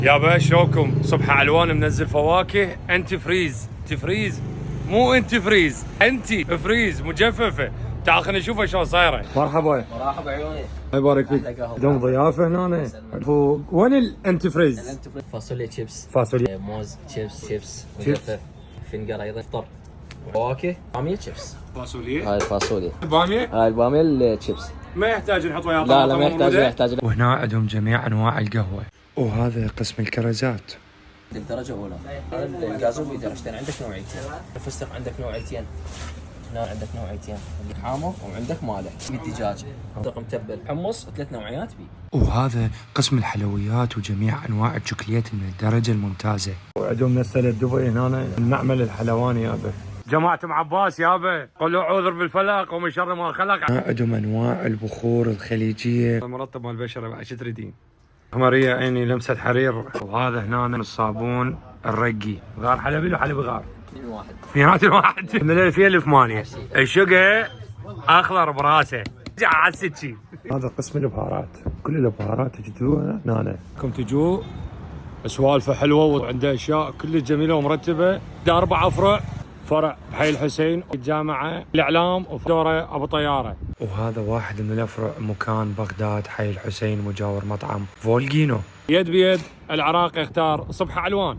يابا شلونكم؟ صبح الوان منزل فواكه انتي فريز، تفريز مو انتي فريز، انتي فريز مجففه. تعال خلينا نشوفها شلون صايره. مرحبا. مرحبا عيوني. الله يبارك فيك. دوم ضيافه هنا. وين الانتي فريز؟ فاصوليا شيبس، فاصوليا، موز شيبس مجفف، فنجر ايضا فطر، فواكه، باميه شيبس. فاصوليا، هاي الفاصوليا، باميه. هاي الباميه الشيبس. ما يحتاج نحط وياه لا ما يحتاج. وهنا عندهم جميع انواع القهوه، وهذا قسم الكرزات. درجه اولى. هذا الجازوبي درجتين، عندك نوعيتين. الفستق عندك نوعيتين، هنا عندك نوعيتين، عندك حامض وعندك مالح. بالدجاج فستق متبل، حمص، 3 نوعيات بي. وهذا قسم الحلويات وجميع انواع الشوكوليات من الدرجه الممتازه. وعندهم مسألة دبي هنا المعمل الحلواني يابا. جماعة ام عباس يابا قولوا اعوذ بالفلق ومن شر ما خلق. عندهم انواع البخور الخليجيه، المرطب مال البشره بعد شو تريدين؟ قمريه عيني لمسه حرير. وهذا هنا الصابون الرقي، غار حلبي لو حلبي غار؟ اثنينات الواحد. من 2000 ل 8 الشقه اخضر براسه على السكين. هذا قسم البهارات، كل البهارات تجدوها هنا. كم تجوا سوالفه حلوه وعنده اشياء كلها جميله ومرتبه. ده 4 فروع، فرع بحي الحسين، الجامعه، الاعلام، وفدوره ابو طياره. وهذا واحد من الافرع مكان بغداد حي الحسين مجاور مطعم فولجينو. يد بيد العراق يختار صبح علوان.